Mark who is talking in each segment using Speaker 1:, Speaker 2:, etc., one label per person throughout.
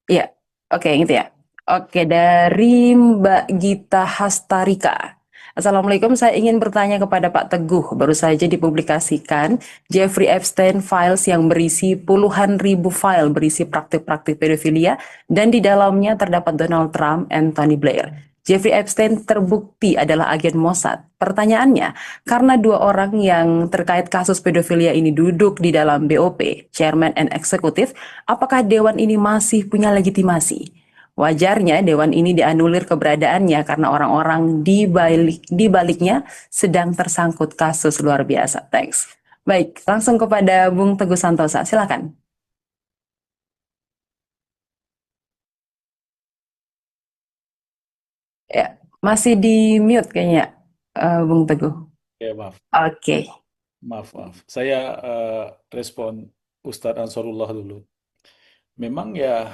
Speaker 1: Iya, oke gitu ya. Oke, dari Mbak Gita Hastarika. Assalamualaikum, saya ingin bertanya kepada Pak Teguh. Baru saja dipublikasikan Jeffrey Epstein Files yang berisi puluhan ribu file berisi praktik-praktik pedofilia dan di dalamnya terdapat Donald Trump and Tony Blair. Jeffrey Epstein terbukti adalah agen Mossad. Pertanyaannya, karena dua orang yang terkait kasus pedofilia ini duduk di dalam BOP, Chairman and Executive, apakah dewan ini masih punya legitimasi? Wajarnya dewan ini dianulir keberadaannya karena orang-orang di baliknya sedang tersangkut kasus luar biasa. Thanks. Baik, langsung kepada Bung Teguh Santosa. Silakan. Ya, masih di mute kayaknya, Bung Teguh.
Speaker 2: Ya, maaf,
Speaker 1: Oke.
Speaker 2: maaf. Saya respon Ustadz Ansarullah dulu. Memang ya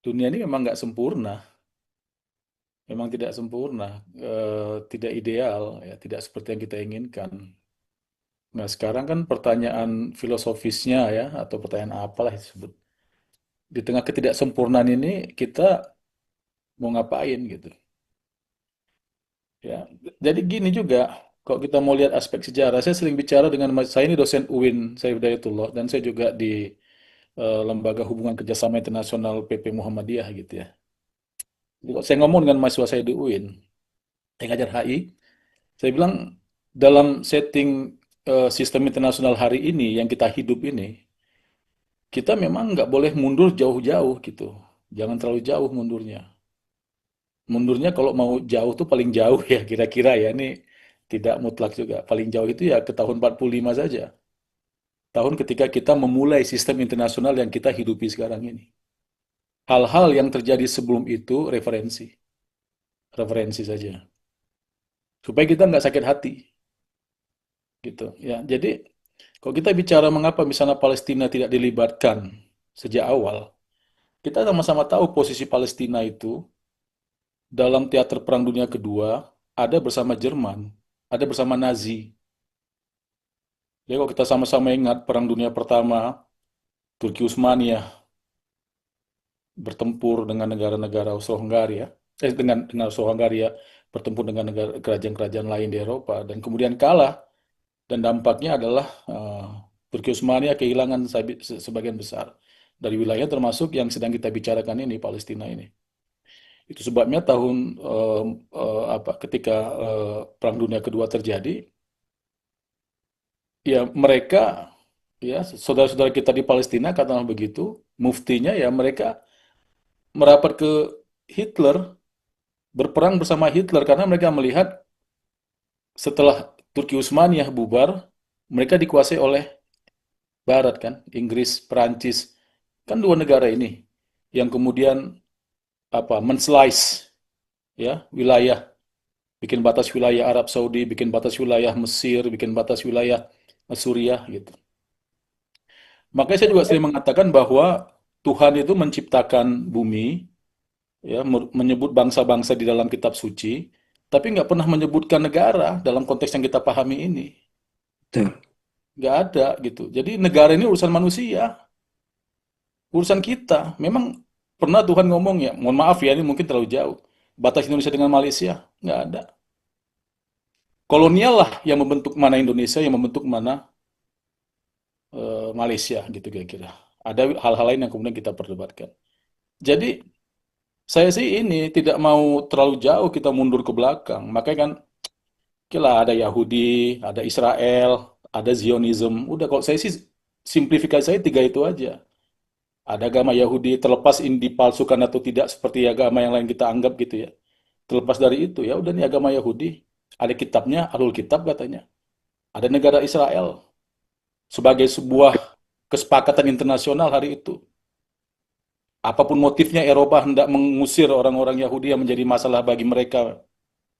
Speaker 2: dunia ini memang nggak sempurna, memang tidak sempurna, tidak ideal, ya, tidak seperti yang kita inginkan. Nah, sekarang kan pertanyaan filosofisnya ya, atau pertanyaan apalah disebut. Di tengah ketidaksempurnaan ini kita mau ngapain gitu. Ya, jadi gini juga, kalau kita mau lihat aspek sejarah, saya sering bicara dengan saya ini dosen UIN, saya Hidayatullah, dan saya juga di Lembaga Hubungan Kerjasama Internasional PP Muhammadiyah gitu ya. Jadi kalau saya ngomong dengan mahasiswa saya di UIN, yang ngajar HI, saya bilang dalam setting sistem internasional hari ini yang kita hidup ini, kita memang nggak boleh mundur jauh-jauh gitu. Jangan terlalu jauh mundurnya. Mundurnya kalau mau jauh tuh paling jauh ya kira-kira ya. Ini tidak mutlak juga. Paling jauh itu ya ke tahun 45 saja. Tahun ketika kita memulai sistem internasional yang kita hidupi sekarang ini. Hal-hal yang terjadi sebelum itu referensi. Referensi saja. Supaya kita nggak sakit hati. Gitu ya. Jadi kalau kita bicara mengapa misalnya Palestina tidak dilibatkan sejak awal, kita sama-sama tahu posisi Palestina itu dalam teater Perang Dunia Kedua ada bersama Jerman, ada bersama Nazi. Jadi kalau kita sama-sama ingat Perang Dunia Pertama, Turki Utsmaniyah bertempur dengan negara-negara Austro-Hungaria, dengan Austro-Hungaria bertempur dengan negara kerajaan-kerajaan lain di Eropa dan kemudian kalah dan dampaknya adalah Turki Utsmaniyah kehilangan sebagian besar dari wilayah termasuk yang sedang kita bicarakan ini Palestina ini. Itu sebabnya ketika Perang Dunia Kedua terjadi, ya mereka ya saudara-saudara kita di Palestina katakanlah begitu, muftinya ya mereka merapat ke Hitler, berperang bersama Hitler karena mereka melihat setelah Turki Utsmaniyah bubar, mereka dikuasai oleh Barat kan, Inggris, Perancis, kan dua negara ini yang kemudian menslice ya wilayah, bikin batas wilayah Arab Saudi, bikin batas wilayah Mesir, bikin batas wilayah Suriah gitu. Makanya saya juga sering mengatakan bahwa Tuhan itu menciptakan bumi, ya, menyebut bangsa-bangsa di dalam kitab suci, tapi nggak pernah menyebutkan negara dalam konteks yang kita pahami ini.
Speaker 1: Betul.
Speaker 2: Nggak ada gitu. Jadi negara ini urusan manusia, urusan kita. Memang pernah Tuhan ngomong ya, mohon maaf ya ini mungkin terlalu jauh. Batas Indonesia dengan Malaysia, nggak ada. Kolonial lah yang membentuk mana Indonesia, yang membentuk mana Malaysia gitu kira-kira. Ada hal-hal lain yang kemudian kita perdebatkan. Jadi saya sih ini tidak mau terlalu jauh kita mundur ke belakang. Makanya kan kira ada Yahudi, ada Israel, ada Zionism. Udah kalau saya sih simplifikasi saya tiga itu aja. Ada agama Yahudi terlepas ini dipalsukan atau tidak seperti agama yang lain kita anggap gitu ya. Terlepas dari itu ya udah nih agama Yahudi. Ada kitabnya, Ahlul Kitab katanya. Ada negara Israel sebagai sebuah kesepakatan internasional hari itu. Apapun motifnya Eropa hendak mengusir orang-orang Yahudi yang menjadi masalah bagi mereka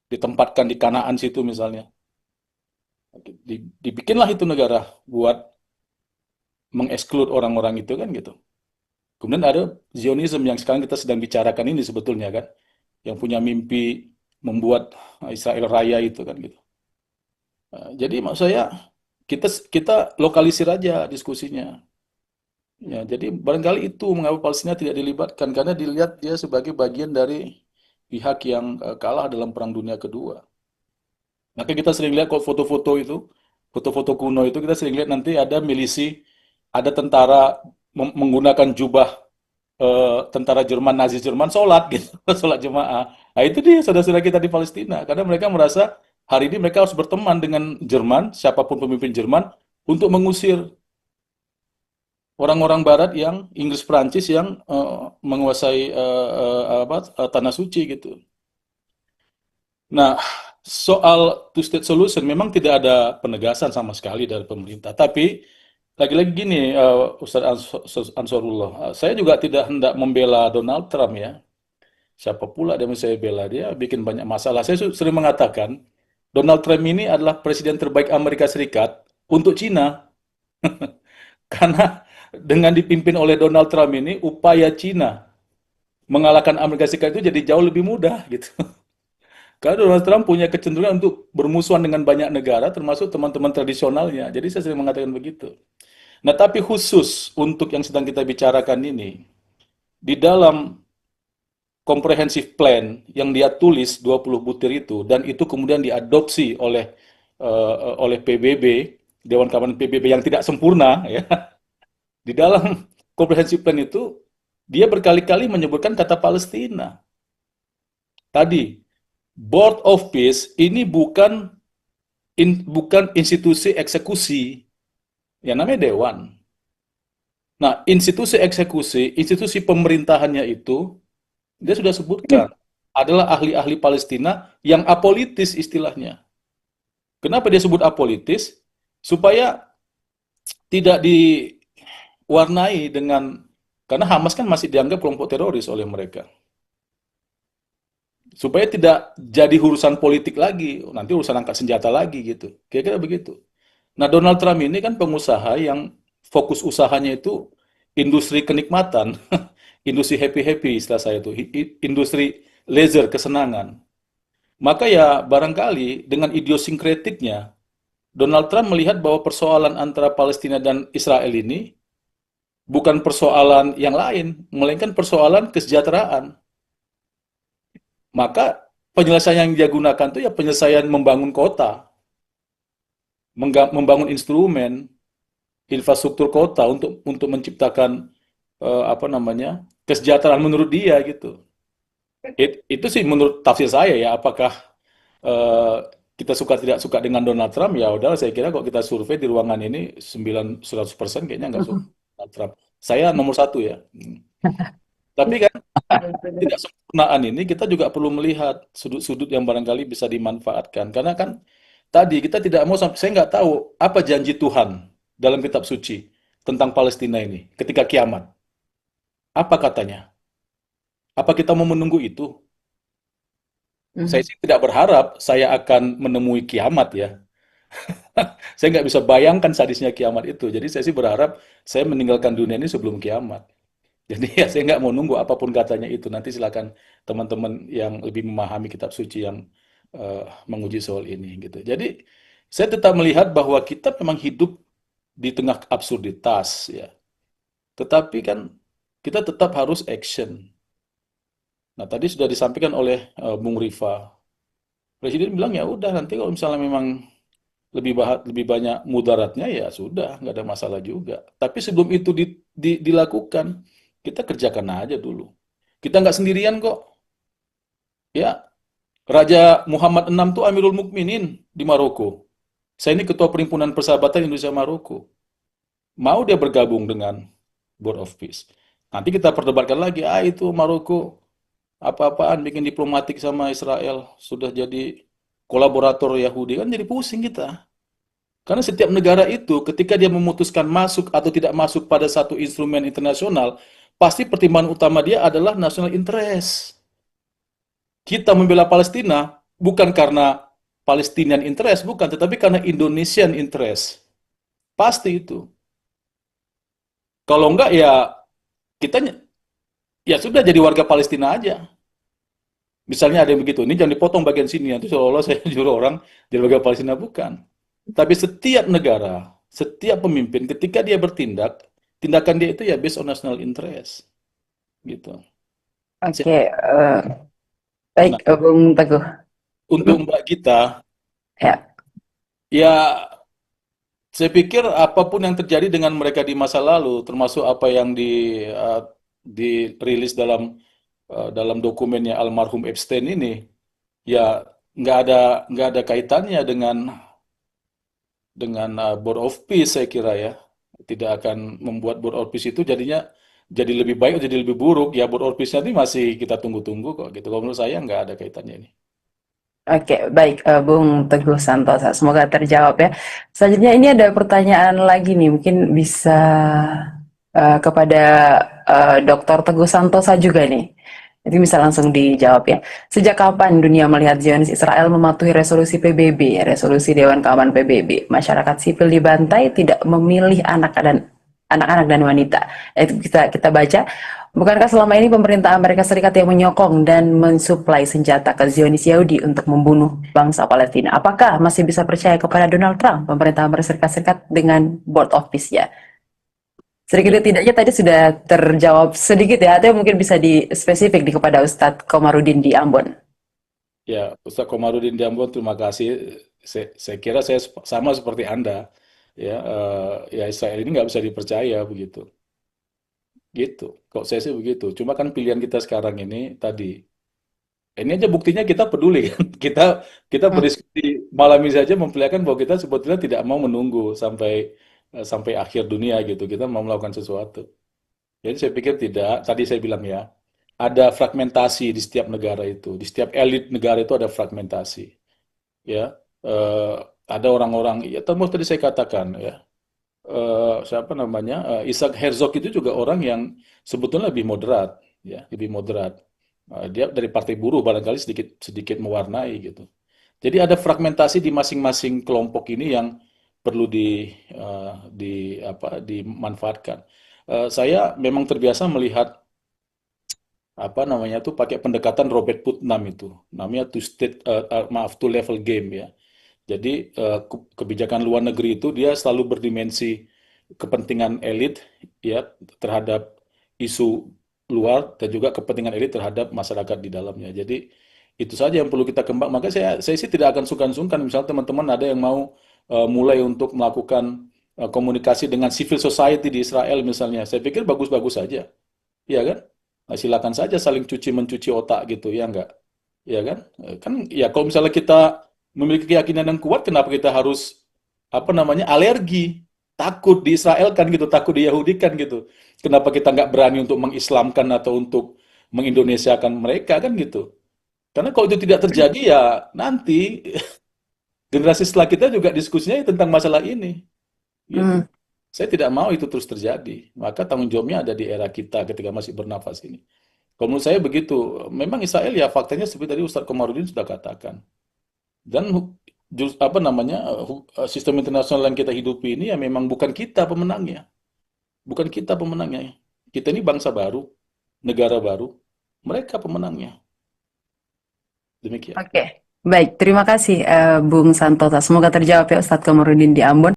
Speaker 2: ditempatkan di Kanaan situ misalnya. Dibikinlah itu negara buat mengeksklud orang-orang itu kan gitu. Kemudian ada Zionism yang sekarang kita sedang bicarakan ini sebetulnya kan, yang punya mimpi membuat Israel raya itu kan gitu. Jadi maksud saya kita kita lokalisir aja diskusinya. Ya, jadi barangkali itu mengapa Palestina tidak dilibatkan karena dilihat dia sebagai bagian dari pihak yang kalah dalam Perang Dunia Kedua. Maka kita sering lihat kok foto-foto itu, foto-foto kuno itu kita sering lihat nanti ada milisi, ada tentara menggunakan jubah tentara Jerman, Nazi Jerman sholat gitu, sholat jemaah. Nah itu dia saudara-saudara kita di Palestina, karena mereka merasa hari ini mereka harus berteman dengan Jerman, siapapun pemimpin Jerman, untuk mengusir orang-orang Barat yang Inggris Prancis yang menguasai tanah suci gitu. Nah, soal two state solution memang tidak ada penegasan sama sekali dari pemerintah. Tapi lagi-lagi gini, Ansarullah, saya juga tidak hendak membela Donald Trump ya. Siapa pula dia saya bela dia bikin banyak masalah. Saya sering mengatakan Donald Trump ini adalah presiden terbaik Amerika Serikat untuk Cina karena dengan dipimpin oleh Donald Trump ini upaya Cina mengalahkan Amerika Serikat itu jadi jauh lebih mudah gitu. Karena Donald Trump punya kecenderungan untuk bermusuhan dengan banyak negara, termasuk teman-teman tradisionalnya. Jadi saya sering mengatakan begitu. Nah, tapi khusus untuk yang sedang kita bicarakan ini, di dalam comprehensive plan yang dia tulis 20 butir itu, dan itu kemudian diadopsi oleh PBB, Dewan Keamanan PBB yang tidak sempurna, ya. Di dalam comprehensive plan itu, dia berkali-kali menyebutkan kata Palestina. Tadi, Board of Peace ini bukan institusi eksekusi, yang namanya dewan. Nah, institusi eksekusi, institusi pemerintahannya itu, dia sudah sebutkan, adalah ahli-ahli Palestina yang apolitis istilahnya. Kenapa dia sebut apolitis? Supaya tidak diwarnai dengan, karena Hamas kan masih dianggap kelompok teroris oleh mereka. Supaya tidak jadi urusan politik lagi, nanti urusan angkat senjata lagi gitu. Kira-kira begitu. Nah, Donald Trump ini kan pengusaha yang fokus usahanya itu industri kenikmatan, industri happy-happy istilah saya itu, industri leisure, kesenangan. Maka ya barangkali dengan idiosinkretiknya, Donald Trump melihat bahwa persoalan antara Palestina dan Israel ini bukan persoalan yang lain, melainkan persoalan kesejahteraan. Maka penyelesaian yang dia gunakan itu ya penyelesaian membangun kota, membangun instrumen, infrastruktur kota untuk menciptakan apa namanya kesejahteraan menurut dia gitu. Itu sih menurut tafsir saya ya. Apakah eh, kita suka tidak suka dengan Donald Trump ya udah saya kira kok kita survei di ruangan ini 900% kayaknya nggak suka Donald Trump. Saya nomor satu ya. Tapi kan ketidaksempurnaan ini kita juga perlu melihat sudut-sudut yang barangkali bisa dimanfaatkan. Karena kan tadi kita tidak mau sampai saya nggak tahu apa janji Tuhan dalam kitab suci tentang Palestina ini ketika kiamat. Apa katanya? Apa kita mau menunggu itu? Saya
Speaker 1: Mhm.
Speaker 2: sih tidak berharap saya akan menemui kiamat ya. Saya nggak bisa bayangkan sadisnya kiamat itu. Jadi saya sih berharap saya meninggalkan dunia ini sebelum kiamat. Jadi ya saya nggak mau nunggu apapun katanya itu. Nanti silakan teman-teman yang lebih memahami kitab suci yang menguji soal ini gitu. Jadi saya tetap melihat bahwa kita memang hidup di tengah absurditas ya. Tetapi kan kita tetap harus action. Nah, tadi sudah disampaikan oleh Bung Rifa. Presiden bilang ya udah nanti kalau misalnya memang lebih banyak mudaratnya ya sudah nggak ada masalah juga. Tapi sebelum itu dilakukan, kita kerjakan aja dulu. Kita nggak sendirian kok. Ya, Raja Muhammad VI tuh Amirul Mukminin di Maroko. Saya ini ketua perhimpunan persahabatan Indonesia Maroko. Mau dia bergabung dengan Board of Peace. Nanti kita perdebatkan lagi, itu Maroko apa-apaan bikin diplomatik sama Israel, sudah jadi kolaborator Yahudi, kan jadi pusing kita. Karena setiap negara itu ketika dia memutuskan masuk atau tidak masuk pada satu instrumen internasional, pasti pertimbangan utama dia adalah national interest. Kita membela Palestina bukan karena Palestinian interest, bukan, tetapi karena Indonesian interest. Pasti itu. Kalau enggak ya kita ya sudah jadi warga Palestina aja. Misalnya ada yang begitu, ini jangan dipotong bagian sini, nanti seolah-olah saya nyuruh orang jadi warga Palestina, bukan. Tapi setiap negara, setiap pemimpin ketika dia bertindak, tindakan dia itu ya based on national interest gitu.
Speaker 1: Oke,
Speaker 2: Saya-
Speaker 1: baik,
Speaker 2: Nah,
Speaker 1: Bung Teguh.
Speaker 2: untuk Mbak Gita,
Speaker 1: Ya,
Speaker 2: ya saya pikir apapun yang terjadi dengan mereka di masa lalu, termasuk apa yang dirilis dalam dokumennya almarhum Epstein ini, ya nggak ada kaitannya dengan Board of Peace saya kira ya. Tidak akan membuat Board of Peace itu jadinya jadi lebih baik atau jadi lebih buruk. Ya Board of Peace nanti masih kita tunggu-tunggu kok gitu. Kalau menurut saya nggak ada kaitannya ini.
Speaker 1: oke, baik, Bung Teguh Santosa. Semoga terjawab ya. Selanjutnya ini ada pertanyaan lagi nih, mungkin bisa kepada Dr. Teguh Santosa juga nih. Jadi bisa langsung dijawab ya. Sejak kapan dunia melihat Zionis Israel mematuhi resolusi PBB, resolusi Dewan Keamanan PBB? Masyarakat sipil dibantai, tidak memilih anak-anak dan wanita. Itu kita baca. Bukankah selama ini pemerintah Amerika Serikat yang menyokong dan mensuplai senjata ke Zionis Yahudi untuk membunuh bangsa Palestina? Apakah masih bisa percaya kepada Donald Trump, pemerintah Amerika Serikat dengan board of peace ya? Sedikit
Speaker 2: Ya,
Speaker 1: tidaknya tadi sudah terjawab sedikit ya, atau mungkin bisa di spesifik di kepada Ustadz Komarudin di Ambon.
Speaker 2: ya Ustaz Komarudin Jambon, terima kasih. Saya kira saya sama seperti Anda. Ya, ya Israel ini nggak bisa dipercaya begitu. Gitu. Kok saya sih begitu. Cuma kan pilihan kita sekarang ini tadi. Ini aja buktinya kita peduli kan. Kita
Speaker 1: Hmm.
Speaker 2: berdiskusi malam ini saja memperlihatkan bahwa kita sebetulnya tidak mau menunggu sampai akhir dunia gitu. Kita mau melakukan sesuatu. Jadi saya pikir tidak. Tadi saya bilang ya, ada fragmentasi di setiap negara itu. Di setiap elit negara itu ada fragmentasi. Ya, Eh, ada orang-orang. Ya, terus tadi saya katakan ya. Siapa namanya? Isaac Herzog itu juga orang yang sebetulnya lebih moderat, ya, lebih moderat. Dia dari Partai Buruh barangkali sedikit sedikit mewarnai gitu. Jadi ada fragmentasi di masing-masing kelompok ini yang perlu dimanfaatkan. Saya memang terbiasa melihat apa namanya tuh pakai pendekatan Robert Putnam itu, namanya to level game ya. Jadi kebijakan luar negeri itu dia selalu berdimensi kepentingan elit ya terhadap isu luar dan juga kepentingan elit terhadap masyarakat di dalamnya. Jadi itu saja yang perlu kita kembang. Maka saya sih tidak akan sungkan-sungkan misalnya teman-teman ada yang mau mulai untuk melakukan komunikasi dengan civil society di Israel misalnya. Saya pikir bagus-bagus saja. Iya kan? Nah, silakan saja saling cuci mencuci otak gitu ya enggak? Ya kan? Kan ya kalau misalnya kita memiliki keyakinan yang kuat, kenapa kita harus apa namanya alergi, takut di Israel kan gitu, takut di Yahudi kan gitu. Kenapa kita nggak berani untuk mengislamkan atau untuk mengindonesiakan mereka kan gitu? Karena kalau itu tidak terjadi ya nanti generasi setelah kita juga diskusinya tentang masalah ini gitu.
Speaker 1: Hmm.
Speaker 2: Saya tidak mau itu terus terjadi. Maka tanggung jawabnya ada di era kita ketika masih bernafas ini. Kalau menurut saya begitu. Memang Israel ya faktanya seperti tadi Ustadz Komarudin sudah katakan. Dan apa namanya sistem internasional yang kita hidupi ini ya memang bukan kita pemenangnya, bukan kita pemenangnya. Kita ini bangsa baru, negara baru, mereka pemenangnya. Demikian.
Speaker 1: Oke, baik. Terima kasih, Bung Santosa. Semoga terjawab ya Ustadz Komarudin di Ambon.